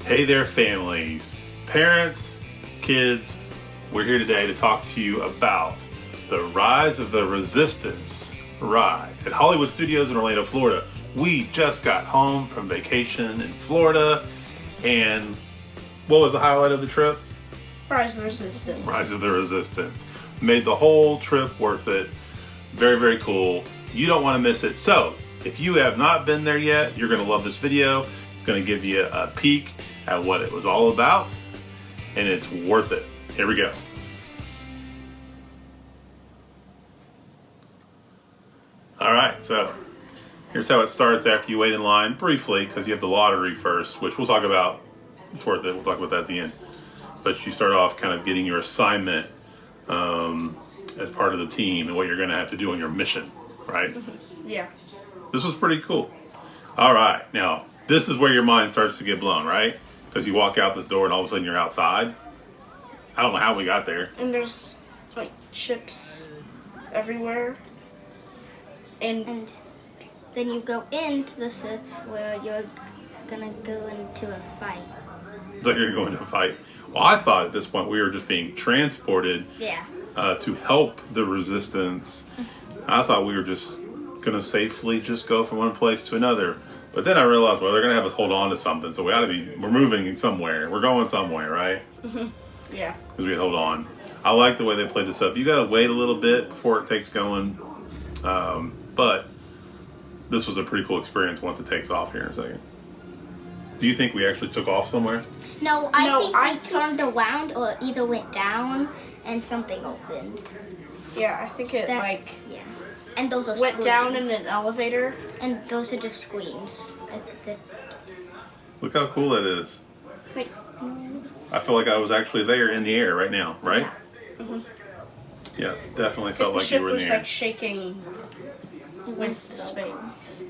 Hey there, families, parents, kids. We're here today to talk to you about the Rise of the Resistance ride at Hollywood Studios in Orlando, Florida. We just got home from vacation in Florida, and what was the highlight of the trip? Rise of the Resistance. Rise of the Resistance. Made the whole trip worth it. Very, very cool. You don't want to miss it. So, if you have not been there yet, you're going to love this video. It's going to give you a peek at what it was all about, and it's worth it. Here we go. All right, so here's how it starts after you wait in line briefly, because you have the lottery first, which we'll talk about. It's worth it. We'll talk about that at the end. But you start off kind of getting your assignment as part of the team and what you're going to have to do on your mission, right? Yeah. This was pretty cool. All right, now this is where your mind starts to get blown, right? Because you walk out this door and all of a sudden you're outside. I don't know how we got there. And there's like ships everywhere. And then you go into the ship where you're gonna go into a fight. It's like you're going to go into a fight. Well, I thought at this point we were just being transported to help the resistance. I thought we were just going to safely just go from one place to another. But then I realized, well, they're going to have us hold on to something, so we're moving somewhere. We're going somewhere, right? Mm-hmm. Yeah. Because we hold on. I like the way they played this up. You got to wait a little bit before it takes going. But this was a pretty cool experience once it takes off here in a second. Do you think we actually took off somewhere? No, I think we turned around or either went down and something opened. Yeah, I think it Yeah. And those are went screens. down in an elevator. And those are just screens. Look how cool that is. Like, I feel like I was actually there in the air right now, right? Yeah. mm-hmm. Yeah, definitely felt the like ship you were in was the air. like shaking with the space.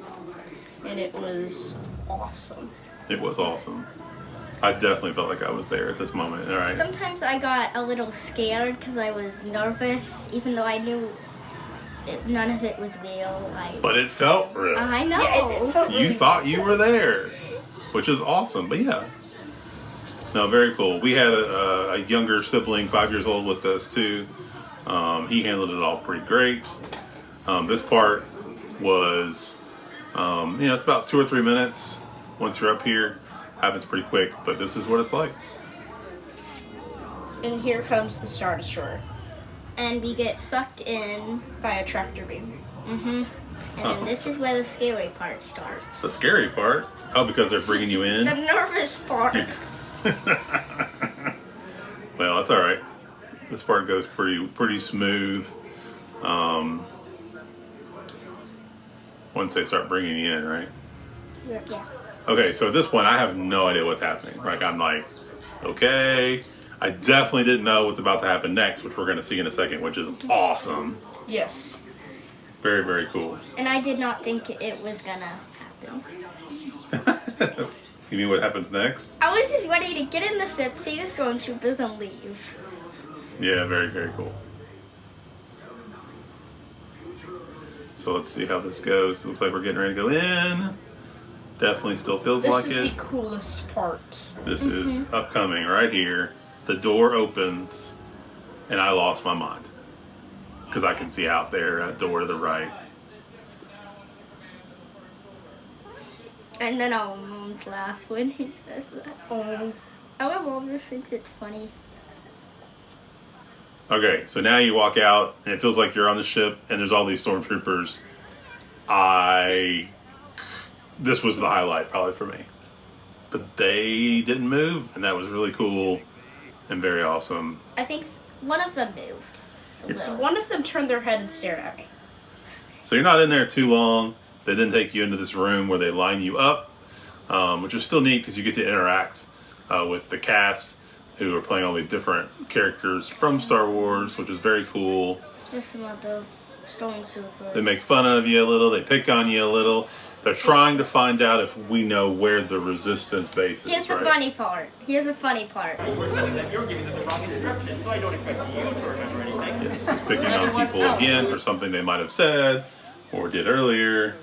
And it was awesome. It was awesome. I definitely felt like I was there at this moment. All right. Sometimes I got a little scared because I was nervous, even though I knew none of it was real. But it felt real. I know. Yeah, it felt You really thought you were there, which is awesome. But yeah. No, very cool. We had a younger sibling, 5 years old, with us too. He handled it all pretty great. This part was, it's about 2 or 3 minutes once you're up here. Happens pretty quick, but this is what it's like. And here comes the Star Destroyer And we get sucked in. by a tractor beam. And then this is where the scary part starts. The scary part? Oh, because they're bringing you in? The nervous part. Well, that's all right. This part goes pretty smooth. Once they start bringing you in, right? Yeah. Okay, so at this point, I have no idea what's happening. Like, I'm like, okay. I definitely didn't know what's about to happen next, which we're going to see in a second, which is awesome. Yes. Very, very cool. And I did not think it was gonna happen. You mean what happens next? I was just ready to get in the ship, see the stormtroopers, and leave. Yeah, very, very cool. So let's see how this goes. It looks like we're getting ready to go in. Definitely still feels like This it. is the coolest part. This is upcoming right here. The door opens, and I lost my mind. Because I can see out there, that door to the right. And then our moms laugh when he says that. Oh. Our mom just thinks it's funny. Okay, so now you walk out, and it feels like you're on the ship, and there's all these stormtroopers. This was the highlight, probably, for me. But they didn't move, and that was really cool and very awesome. I think one of them moved. A little. One of them turned their head and stared at me. So you're not in there too long. They then take you into this room where they line you up, which is still neat because you get to interact with the cast who are playing all these different characters from Star Wars, which is very cool. Just some other stormtroopers. They make fun of you a little. They pick on you a little. They're trying to find out if we know where the resistance base is. Here's the right? funny part. Here's the funny part. We're telling them you're giving them the wrong instructions, so I don't expect you to remember anything. Yes, he's picking on people again for something they might have said or did earlier.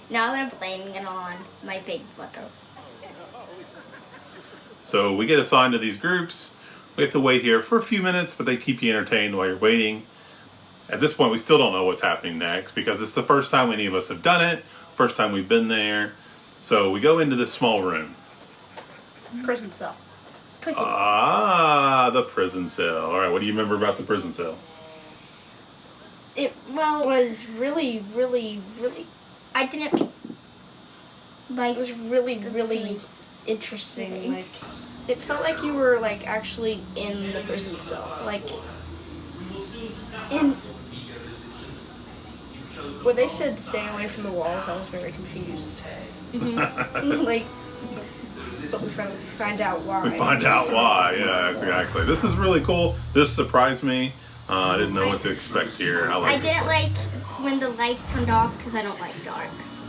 Now they're blaming it on my big brother. So we get assigned to these groups. We have to wait here for a few minutes, but they keep you entertained while you're waiting. At this point, we still don't know what's happening next because it's the first time any of us have done it, first time we've been there. So we go into this small room. Prison cell. Prison. Ah, the prison cell. All right, what do you remember about the prison cell? It Well- was really, really, really. I didn't like. It was really, The really feeling. interesting. Feeling. Like, it felt like you were like actually in the prison cell. Like, and when they said stay away from the walls, I was very confused. Like, but we find out why. We find out why. Yeah, exactly. This is really cool. This surprised me. I didn't know what to expect here. I didn't like when the lights turned off because I don't like darks.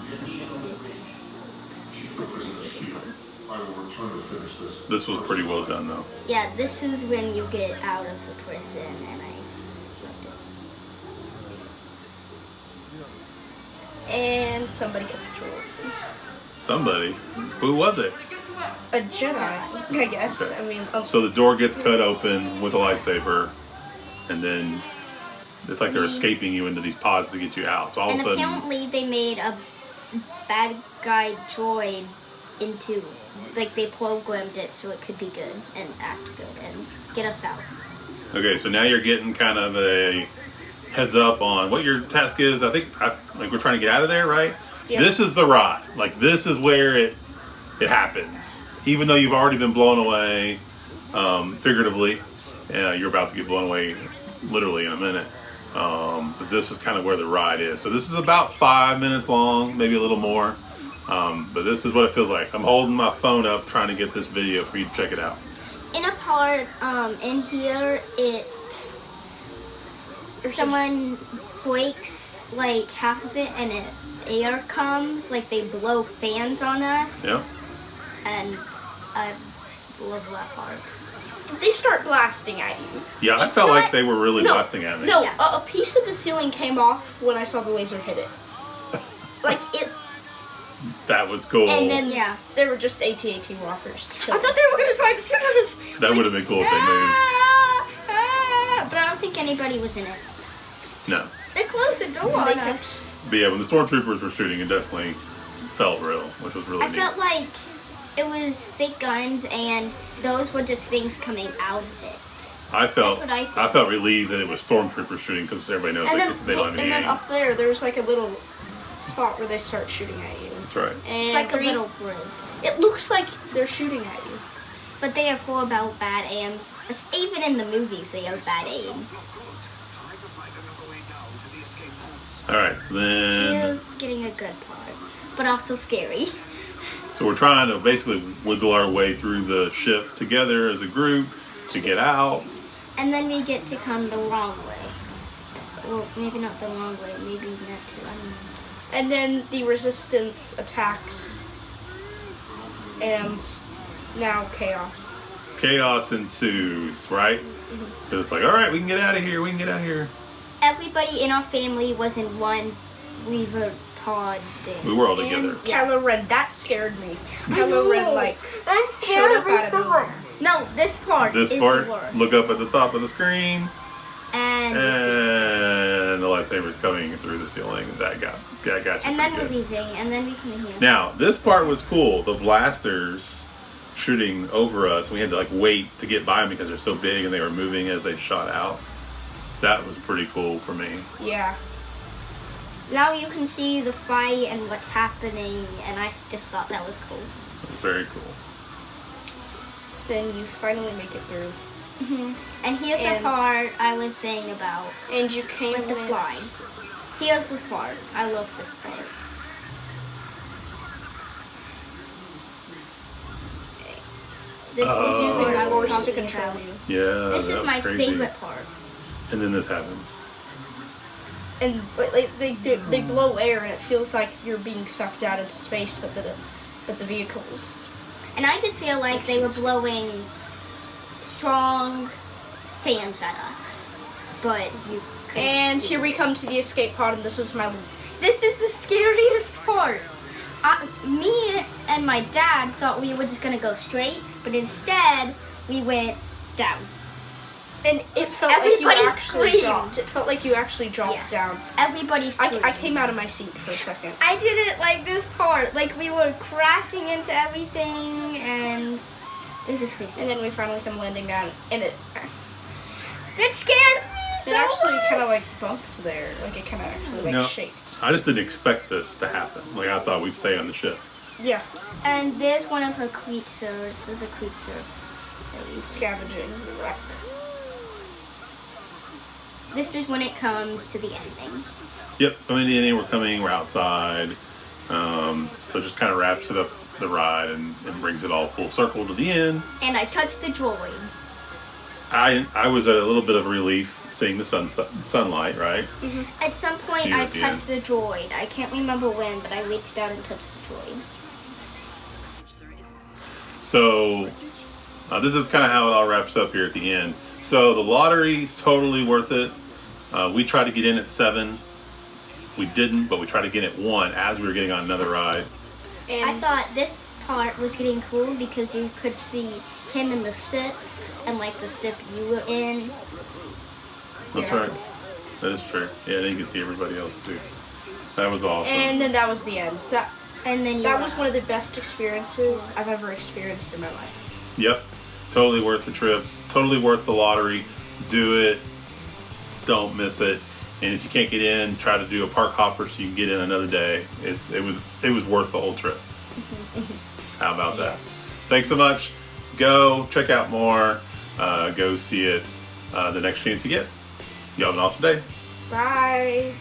I will return to finish this. This was pretty well done, though. Yeah, this is when you get out of the prison, and I loved it. And somebody cut the drawer. Somebody. Who was it? A Jedi, I guess. Okay. I mean, So the door gets cut open with a lightsaber, and then it's like they're escaping you into these pods to get you out. So all And of a sudden, apparently they made a bad guy droid into, like they programmed it so it could be good and act good and get us out. okay, so now you're getting kind of a heads up on what your task is. I think like we're trying to get out of there, right? Yeah. This is the ride. Like this is where it happens. Even though you've already been blown away, figuratively, you're about to get blown away literally in a minute. But this is kind of where the ride is. So this is about 5 minutes long, maybe a little more. But this is what it feels like. I'm holding my phone up trying to get this video for you to check it out. In a part, in here, someone breaks like half of it and air comes, like they blow fans on us. Yeah. And I love that part. they start blasting at you. Yeah, I It's felt like not- they were really No, blasting at me. No, Yeah. a piece of the ceiling came off when I saw the laser hit it. Like it, That was cool. and then Yeah. there were just AT-AT walkers. I thought they were gonna try to shoot us. That would have been cool if they moved. But I don't think anybody was in it. No. They closed the door They on kept- us. But yeah, when the stormtroopers were shooting, it definitely felt real, which was really I neat. felt like it was fake guns and those were just things coming out of it. I felt That's what I thought. felt relieved that it was stormtroopers shooting because everybody knows And they, then, they don't have any and then aim. up there, there's like a little spot where they start shooting at you. That's right. And It's like a three- little bruise. It looks like they're shooting at you. But they have horrible bad aims. Even in the movies, they have bad aim. All right, so He then was getting a good part, but also scary. so we're trying to basically wiggle our way through the ship together as a group to get out. And then we get to come the wrong way. Well, maybe not the wrong way. Maybe not to. I don't know. And then the resistance attacks. And now chaos. Chaos ensues, right? Because it's like, all right, we can get out of here. We can get out of here. Everybody in our family was in one Weaver pod thing. We were all together. And Kylo Ren, that scared me. Kylo Ren, like, I'm showed up out of nowhere. No, this part This is part, the worst. look up at the top of the screen, And you see. and the lightsaber's coming through the ceiling. That got you And then pretty we're good. leaving, and then we come here. Now, this part was cool. The blasters shooting over us. We had to like wait to get by them because they're so big and they were moving as they shot out. That was pretty cool for me. yeah. Now you can see the fight and what's happening, and I just thought that was cool. It was very cool. Then you finally make it through. And here's the And- part I was saying about And you came with the flying. Here's this part. I love this part. This Oh. is using what I the was force to talking control about. you. Yeah, This that is was my crazy. favorite part. And then this happens. And but, like, they blow air and it feels like you're being sucked out into space, but the vehicles. And I just feel like they were blowing strong fans at us. But you couldn't And see here it. we come to the escape pod, and this was my This is the scariest part. Me and my dad thought we were just gonna go straight, but instead we went down. And it felt Everybody like you actually screamed. dropped. It felt like you actually dropped Yeah. down. Everybody screamed. I came out of my seat for a second. I didn't like this part. Like we were crashing into everything, and it was just crazy. And then we finally come landing down, and it That scared me so actually much. kind of like bumps there. Like it kind of actually like No. shaked. I just didn't expect this to happen. Like I thought we'd stay on the ship. Yeah, And there's one of her creatures. There's a creature. scavenging the wreck. This is when it comes to the ending. Yep, coming to the ending, we're outside. So it just kind of wraps it up the ride and brings it all full circle to the end. And I touched the droid. I was a little bit of a relief seeing the sunlight, right? At some point, Here I at the touched the droid. I can't remember when, but I reached out and touched the droid. So this is kind of how it all wraps up here at the end. So the lottery's totally worth it. We tried to get in at 7. We didn't, but we tried to get in at 1 as we were getting on another ride. And I thought this part was getting cool because you could see him in the ship and like the ship you were in. That's Yeah. right. That is true. Yeah, and you can see everybody else too. That was awesome. And then that was the end. And then you That were was one of the best experiences I've ever experienced in my life. Yep. Totally worth the trip. Totally worth the lottery. Do it. Don't miss it. And if you can't get in, try to do a park hopper so you can get in another day. It was worth the whole trip. How about that? Yes. Thanks so much. Go check out more. Go see it the next chance you get. You have an awesome day. Bye.